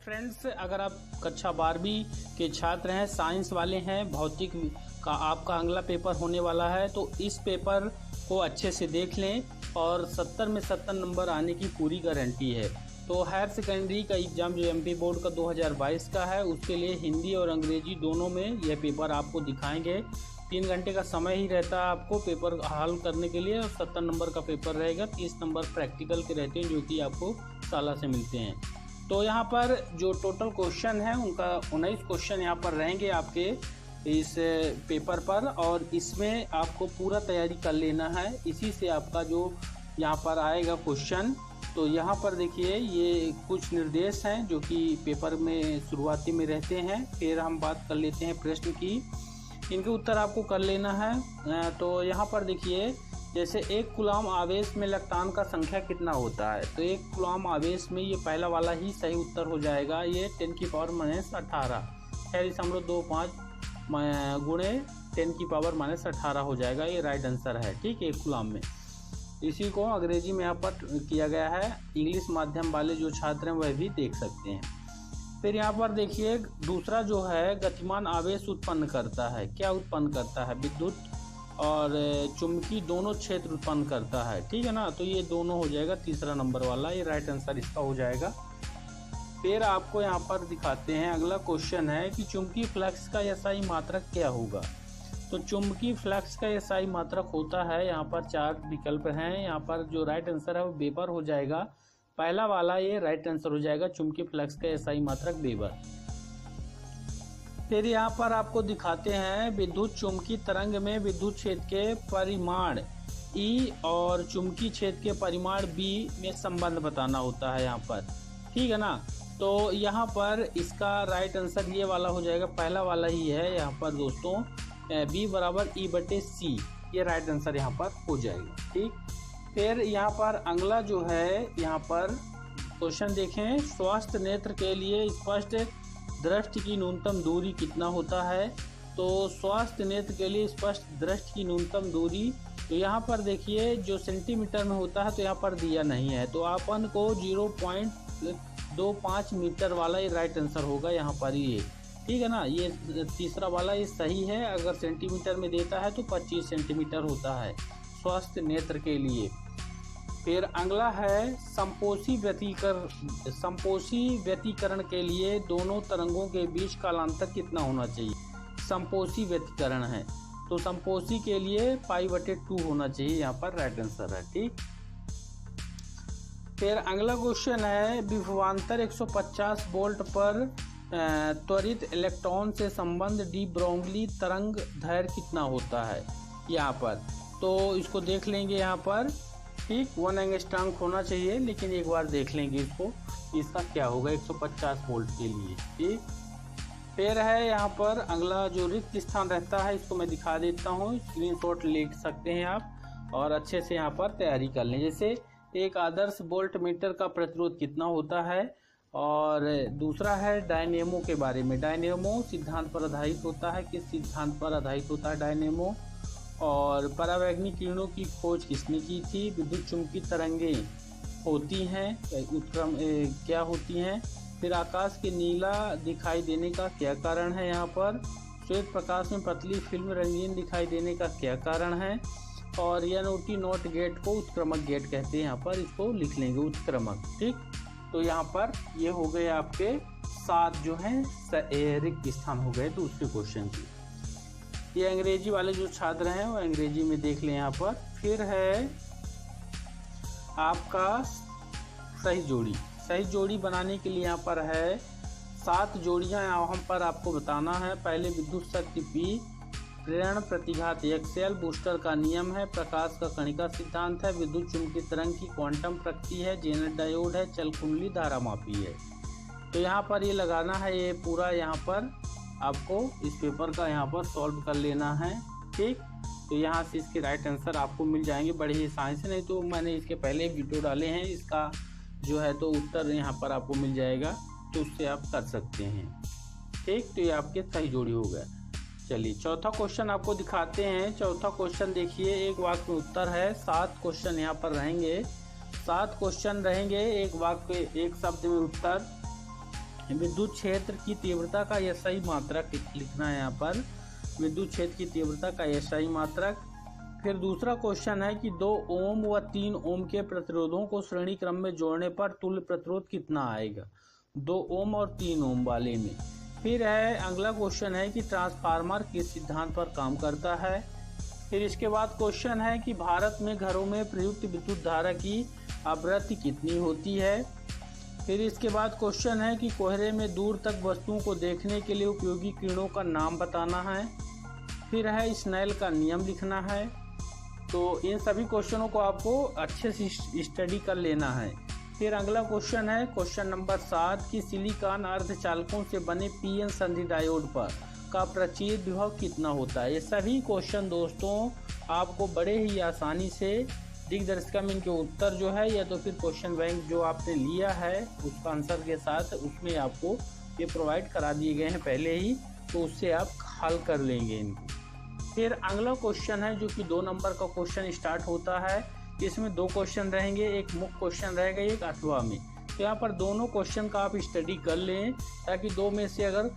Friends, अगर आप कक्षा 12वीं के छात्र हैं, साइंस वाले हैं, भौतिक का आपका अगला पेपर होने वाला है, तो इस पेपर को अच्छे से देख लें और 70 में 70 नंबर आने की पूरी गारंटी है। तो हायर सेकेंडरी का एग्ज़ाम जो एमपी बोर्ड का 2022 का है, उसके लिए हिंदी और अंग्रेजी दोनों में यह पेपर आपको दिखाएंगे। 3 घंटे का समय ही रहता है आपको पेपर हल करने के लिए और 70 नंबर का पेपर रहेगा। 30 नंबर प्रैक्टिकल के रहते हैं जो कि आपको साला से मिलते हैं। तो यहाँ पर जो टोटल क्वेश्चन है उनका 19 क्वेश्चन यहाँ पर रहेंगे आपके इस पेपर पर, और इसमें आपको पूरा तैयारी कर लेना है। इसी से आपका जो यहाँ पर आएगा क्वेश्चन, तो यहाँ पर देखिए ये कुछ निर्देश हैं जो कि पेपर में शुरुआती में रहते हैं। फिर हम बात कर लेते हैं प्रश्न की, इनके उत्तर आपको कर लेना है। तो यहाँ पर देखिए, जैसे 1 कूलम आवेश में इलेक्ट्रॉन का संख्या कितना होता है, तो 1 कूलम आवेश में ये पहला वाला ही सही उत्तर हो जाएगा। ये 10⁻⁻18 6.25 गुणे 10⁻⁻18 हो जाएगा। ये राइट आंसर है, ठीक है, 1 कूलम में। इसी को अंग्रेजी में यहाँ पर किया गया है। इंग्लिश माध्यम वाले जो छात्र हैं वह भी देख सकते हैं। फिर यहाँ पर देखिए दूसरा जो है, गतिमान आवेश उत्पन्न करता है। क्या उत्पन्न करता है? विद्युत और चुंबकीय दोनों क्षेत्र उत्पन्न करता है, ठीक है ना। तो ये दोनों हो जाएगा तीसरा नंबर वाला, ये राइट आंसर इसका हो जाएगा। फिर आपको यहाँ पर दिखाते हैं, अगला क्वेश्चन है कि चुंबकीय फ्लक्स का एसआई मात्रक क्या होगा। तो चुंबकीय फ्लक्स का एसआई मात्रक होता है, यहाँ पर 4 विकल्प हैं। यहाँ पर जो राइट आंसर है वो वेबर हो जाएगा। पहला वाला ये राइट आंसर हो जाएगा, चुंबकीय फ्लक्स का एसआई मात्रक वेबर। फिर यहाँ पर आपको दिखाते हैं, विद्युत चुंबकीय तरंग में विद्युत क्षेत्र के परिमाण E और चुंबकीय क्षेत्र के परिमाण B में संबंध बताना होता है यहाँ पर, ठीक है ना। तो यहाँ पर इसका राइट आंसर ये वाला हो जाएगा, पहला वाला ही है यहाँ पर दोस्तों, B = E/C, ये राइट आंसर यहाँ पर हो जाएगा, ठीक। फिर यहाँ पर अगला जो है, यहाँ पर क्वेश्चन देखें, स्वस्थ नेत्र के लिए स्पष्ट दृष्टि की न्यूनतम दूरी कितना होता है। तो स्वस्थ नेत्र के लिए स्पष्ट दृष्टि की न्यूनतम दूरी, तो यहाँ पर देखिए जो सेंटीमीटर में होता है तो यहाँ पर दिया नहीं है, तो अपन को 0.25 मीटर वाला ये राइट आंसर होगा यहाँ पर, ये ठीक है ना। ये तीसरा वाला ये सही है। अगर सेंटीमीटर में देता है तो 25 सेंटीमीटर होता है स्वस्थ नेत्र के लिए। फिर अगला है, संपोषी व्यतिकरण के लिए दोनों तरंगों के बीच कालांतर कितना होना चाहिए। संपोषी व्यतिकरण है तो संपोषी के लिए π/2 होना चाहिए, यहाँ पर राइट आंसर है, ठीक। फिर अगला क्वेश्चन है, विभवांतर 150 वोल्ट पर त्वरित इलेक्ट्रॉन से संबंध डी ब्रोगली तरंग दैर्घ्य कितना होता है यहाँ पर। तो इसको देख लेंगे यहाँ पर, ठीक। 1 एंगस्ट्रॉम होना चाहिए, लेकिन एक बार देख लेंगे इसको, इसका क्या होगा 150 वोल्ट के लिए, ठीक। फिर है यहाँ पर अगला जो रिक्त स्थान रहता है, इसको मैं दिखा देता हूँ, स्क्रीनशॉट ले सकते हैं आप और अच्छे से यहाँ पर तैयारी कर लें। जैसे एक आदर्श वोल्ट मीटर का प्रतिरोध कितना होता है, और दूसरा है डायनेमो के बारे में। डायनेमो सिद्धांत पर आधारित होता है, किस सिद्धांत पर आधारित होता है डायनेमो, और परावैंगनी किरणों की खोज किसने की थी। विद्युत चुंबकीय तरंगें होती हैं, उत्क्रम क्या होती हैं। फिर आकाश के नीला दिखाई देने का क्या कारण है, यहाँ पर श्वेत प्रकाश में पतली फिल्म रंगीन दिखाई देने का क्या कारण है। और NOT नॉट गेट को उत्क्रमक गेट कहते हैं, यहाँ पर इसको लिख लेंगे उत्क्रमक, ठीक। तो यहाँ पर ये हो गए आपके 7 जो हैं रिक्त स्थान हो गए दूसरे क्वेश्चन की। ये अंग्रेजी वाले जो छात्र हैं वो अंग्रेजी में देख लें यहाँ पर। फिर है आपका सही जोड़ी। सही जोड़ी बनाने के लिए यहाँ पर है 7 जोड़ियाँ यहाँ पर आपको बताना है। पहले विद्युत शक्ति P, प्रेरण प्रतिघात XL, बूस्टर का नियम है, प्रकाश का कणिका सिद्धांत है, विद्युत चुंबकीय तरंग की क्वांटम प्रकृति है, जेनर डायोड है, चल कुंडली धारा मापी है। तो यहाँ पर ये लगाना है, ये पूरा यहाँ पर आपको इस पेपर का यहाँ पर सॉल्व कर लेना है, ठीक। तो यहाँ से इसके राइट आंसर आपको मिल जाएंगे, बड़े ही आसानी से। नहीं तो मैंने इसके पहले वीडियो डाले हैं, इसका जो है तो उत्तर यहाँ पर आपको मिल जाएगा, तो उससे आप कर सकते हैं, ठीक। तो ये आपके सही जोड़ी हो गया। चलिए चौथा क्वेश्चन आपको दिखाते हैं। चौथा क्वेश्चन देखिए, एक वाक्य में उत्तर है। 7 क्वेश्चन यहाँ पर रहेंगे, 7 क्वेश्चन रहेंगे, एक वाक्य एक शब्द में उत्तर। विद्युत क्षेत्र की तीव्रता का SI मात्रक लिखना है यहाँ पर, विद्युत क्षेत्र की तीव्रता का SI मात्रक। फिर दूसरा क्वेश्चन है कि 2 ओम व 3 ओम के प्रतिरोधों को श्रेणी क्रम में जोड़ने पर तुल्य प्रतिरोध कितना आएगा, 2 ओम और 3 ओम वाले में। फिर है अगला क्वेश्चन है कि ट्रांसफार्मर किस सिद्धांत पर काम करता है। फिर इसके बाद क्वेश्चन है कि भारत में घरों में प्रयुक्त विद्युत धारा की आवृत्ति कितनी होती है। फिर इसके बाद क्वेश्चन है कि कोहरे में दूर तक वस्तुओं को देखने के लिए उपयोगी किरणों का नाम बताना है। फिर है स्नेल का नियम लिखना है। तो इन सभी क्वेश्चनों को आपको अच्छे से स्टडी कर लेना है। फिर अगला क्वेश्चन है क्वेश्चन नंबर 7 कि सिलिकॉन अर्धचालकों से बने PN संधि डायोड पर का प्रचलित विभव कितना होता है। ये सभी क्वेश्चन दोस्तों आपको बड़े ही आसानी से दिग्दर्शिका में इनके उत्तर जो है या तो फिर क्वेश्चन बैंक जो आपने लिया है उसका आंसर के साथ उसमें आपको ये प्रोवाइड करा दिए गए हैं पहले ही, तो उससे आप हल कर लेंगे इनको। फिर अगला क्वेश्चन है जो कि 2 नंबर का क्वेश्चन स्टार्ट होता है। इसमें 2 क्वेश्चन रहेंगे, एक मुख्य क्वेश्चन रहेगा, एक अथवा में। तो यहाँ पर दोनों क्वेश्चन का आप स्टडी कर लें ताकि 2 में से अगर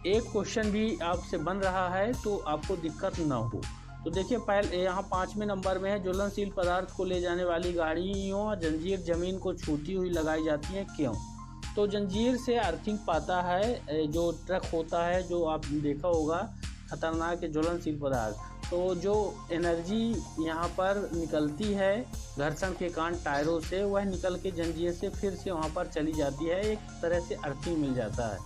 एक क्वेश्चन भी आपसे बन रहा है तो आपको दिक्कत ना हो। तो देखिए पहले यहाँ 5वें नंबर में है ज्वलनशील पदार्थ को ले जाने वाली गाड़ियों जंजीर जमीन को छूती हुई लगाई जाती है, क्यों। तो जंजीर से अर्थिंग पाता है जो ट्रक होता है, जो आप देखा होगा खतरनाक ज्वलनशील पदार्थ, तो जो एनर्जी यहाँ पर निकलती है घर्षण के कारण टायरों से, वह निकल के जंजीर से फिर से वहाँ पर चली जाती है, एक तरह से अर्थिंग मिल जाता है,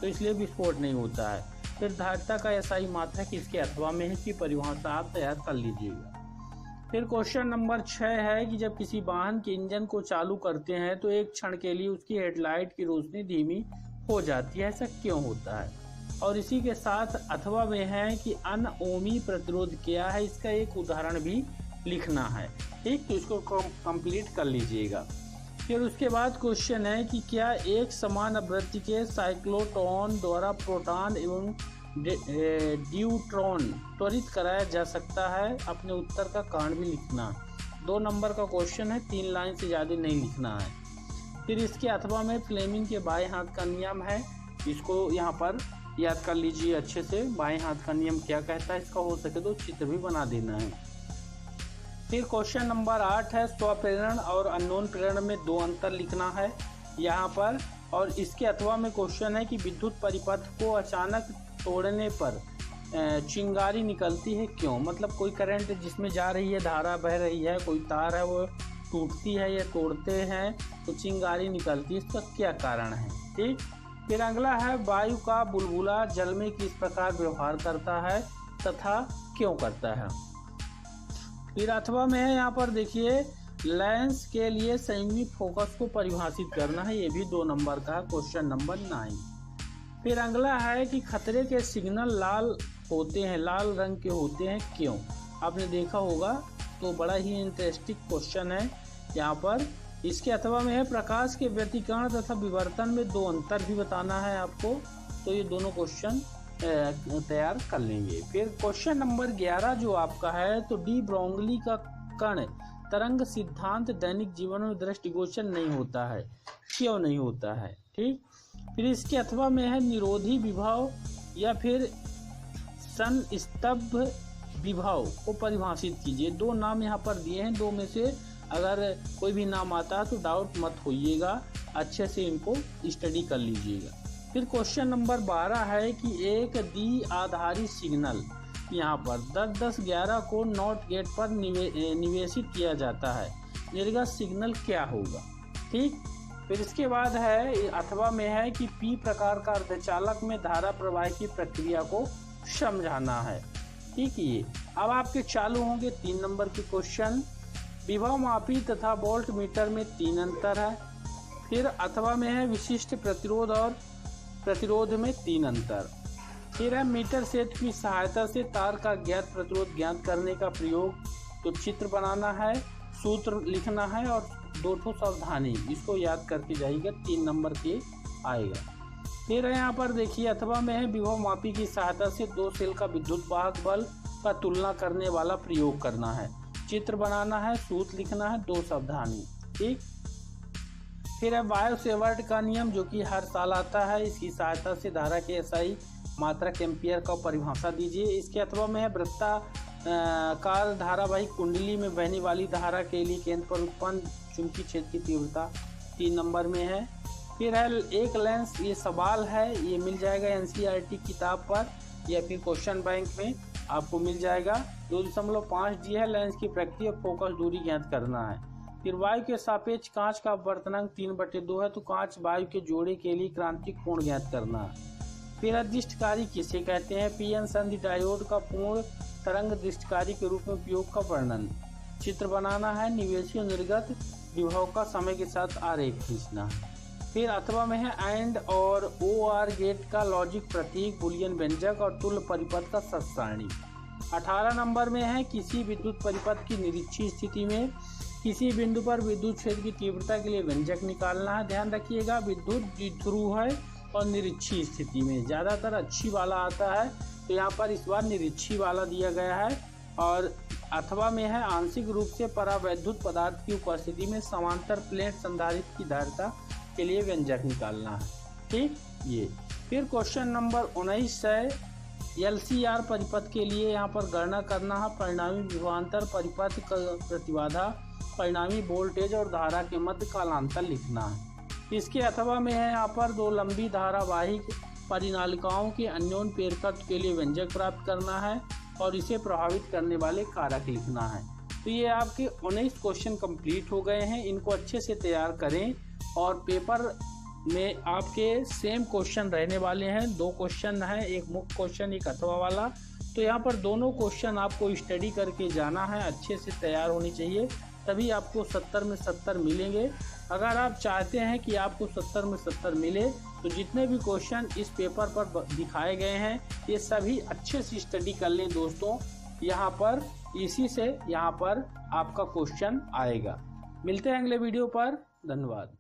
तो इसलिए विस्फोट नहीं होता है। फिर धारिता का SI मात्रक इसके अथवा में है कि परिभाषा आप तैयार कर लीजिएगा। फिर क्वेश्चन नंबर 6 है कि जब किसी वाहन के इंजन को चालू करते हैं तो एक क्षण के लिए उसकी हेडलाइट की रोशनी धीमी हो जाती है, ऐसा क्यों होता है। और इसी के साथ अथवा में है कि अनओमी प्रतिरोध क्या है, इसका एक उदाहरण भी लिखना है, ठीक, तो इसको कंप्लीट कर लीजिएगा। फिर उसके बाद क्वेश्चन है कि क्या एक समान आवृत्ति के साइक्लोट्रॉन द्वारा प्रोटॉन एवं ड्यूट्रॉन त्वरित कराया जा सकता है, अपने उत्तर का कारण भी लिखना। 2 नंबर का क्वेश्चन है, 3 लाइन से ज़्यादा नहीं लिखना है। फिर इसके अथवा में फ्लेमिंग के बाएं हाथ का नियम है, इसको यहाँ पर याद कर लीजिए अच्छे से, बाएं हाथ का नियम क्या कहता है, इसका हो सके तो चित्र भी बना देना है। फिर क्वेश्चन नंबर 8 है स्वप्रेरण और अननोन प्रेरण में 2 अंतर लिखना है यहाँ पर। और इसके अथवा में क्वेश्चन है कि विद्युत परिपथ को अचानक तोड़ने पर चिंगारी निकलती है, क्यों। मतलब कोई करंट जिसमें जा रही है, धारा बह रही है, कोई तार है वो टूटती है या तोड़ते हैं तो चिंगारी निकलती है, इसका क्या कारण है, ठीक। फिर अगला है वायु का बुलबुला जल में किस प्रकार व्यवहार करता है तथा क्यों करता है। फिर अथवा में है यहाँ पर देखिए लेंस के लिए संयुग्मी फोकस को परिभाषित करना है, ये भी 2 नंबर का क्वेश्चन नंबर 9। फिर अगला है कि खतरे के सिग्नल लाल होते हैं, लाल रंग के होते हैं, क्यों। आपने देखा होगा, तो बड़ा ही इंटरेस्टिंग क्वेश्चन है यहाँ पर। इसके अथवा में है प्रकाश के व्यतिकरण तथा विवर्तन में 2 अंतर भी बताना है आपको, तो ये दोनों क्वेश्चन तैयार कर लेंगे। फिर क्वेश्चन नंबर 11 जो आपका है, तो डी ब्रोगली का कण तरंग सिद्धांत दैनिक जीवन में दृष्टिगोचर नहीं होता है, क्यों नहीं होता है, ठीक। फिर इसके अथवा में है निरोधी विभव या फिर संस्तब्ध विभव को परिभाषित कीजिए। 2 नाम यहाँ पर दिए हैं, 2 में से अगर कोई भी नाम आता है तो डाउट मत होइएगा, अच्छे से इनको स्टडी कर लीजिएगा। फिर क्वेश्चन नंबर 12 है कि एक द्वि आधारित सिग्नल यहाँ पर 10-10-11 को नॉट गेट पर निवेशित किया जाता है, निर्गत सिग्नल क्या होगा, ठीक। फिर इसके बाद है अथवा में है कि P प्रकार का अर्धचालक में धारा प्रवाह की प्रक्रिया को समझाना है, ठीक। ये अब आपके चालू होंगे 3 नंबर के क्वेश्चन। विभव मापी तथा वोल्ट मीटर में 3 अंतर है। फिर अथवा में है विशिष्ट प्रतिरोध और प्रतिरोध में 3 अंतर। फिर है मीटर सेट की सहायता से तार का ज्ञात प्रतिरोध ज्ञात करने का प्रयोग, तो चित्र बनाना है, सूत्र लिखना है और 2 ठो सावधानी, इसको याद करके जाइएगा, 3 नंबर के आएगा। फिर है यहाँ पर देखिए अथवा में है विभव मापी की सहायता से 2 सेल का विद्युत वाहक बल का तुलना करने वाला प्रयोग करना है, चित्र बनाना है, सूत्र लिखना है, 2 सावधानी, ठीक। फिर है बायो-सेवर्ट का नियम, जो कि हर साल आता है। इसकी सहायता से धारा के एसआई मात्रक एम्पियर का परिभाषा दीजिए। इसके अथवा में है वृत्ताकार धारावाहिक कुंडली में बहने वाली धारा के लिए केंद्र पर उत्पन्न चुंबकीय क्षेत्र की तीव्रता 3 नंबर में है। फिर है एक लेंस, ये सवाल है, ये मिल जाएगा एनसीईआरटी किताब पर या फिर क्वेश्चन बैंक में आपको मिल जाएगा। 2.5 है लेंस की प्रकृति और फोकस दूरी ज्ञात करना है। फिर वायु के सापेक्ष कांच का अपवर्तनांक 3/2 है, तो कांच वायु के जोड़े के लिए क्रांतिक कोण ज्ञात करना है। फिर अदृष्टकारी किसे कहते हैं? पीएन संधि डायोड का पूर्ण तरंग दृष्टकारी के रूप में उपयोग का वर्णन। चित्र बनाना है, निवेशी और निर्गत विभव का समय के साथ आरेख खींचना है। फिर अथवा में है एंड और OR गेट का लॉजिक प्रतीक, बुलियन व्यंजक और तुल्य परिपथ का सच सारणी। 18 नंबर में है किसी विद्युत परिपथ की निरीक्षी स्थिति में किसी बिंदु पर विद्युत क्षेत्र की तीव्रता के लिए व्यंजक निकालना है। ध्यान रखिएगा विद्युत द्विध्रुव है और निरीक्षी स्थिति में ज़्यादातर अच्छी वाला आता है, तो यहाँ पर इस बार निरीक्षी वाला दिया गया है। और अथवा में है आंशिक रूप से परावैद्युत पदार्थ की उपस्थिति में समांतर प्लेट संधारित्र की धारिता के लिए व्यंजक निकालना है। ठीक, ये फिर क्वेश्चन नंबर 19 है LCR परिपथ के लिए यहाँ पर गणना करना है परिणामी विभवांतर परिपथ का प्रतिबाधा, परिणामी वोल्टेज और धारा के मध्य कालांतर लिखना है। इसके अथवा में है यहाँ पर 2 लंबी धारावाहिक परिनालिकाओं के अन्योन पेरकत्व के लिए व्यंजक प्राप्त करना है और इसे प्रभावित करने वाले कारक लिखना है। तो ये आपके 19 क्वेश्चन कंप्लीट हो गए हैं। इनको अच्छे से तैयार करें और पेपर में आपके सेम क्वेश्चन रहने वाले हैं। 2 क्वेश्चन है, एक मुख्य क्वेश्चन एक अथवा वाला। तो यहाँ पर दोनों क्वेश्चन आपको स्टडी करके जाना है, अच्छे से तैयार होनी चाहिए, तभी आपको 70 में 70 मिलेंगे। अगर आप चाहते हैं कि आपको 70 में 70 मिले तो जितने भी क्वेश्चन इस पेपर पर दिखाए गए हैं ये सभी अच्छे से स्टडी कर लें दोस्तों। यहाँ पर इसी से यहाँ पर आपका क्वेश्चन आएगा। मिलते हैं अगले वीडियो पर। धन्यवाद।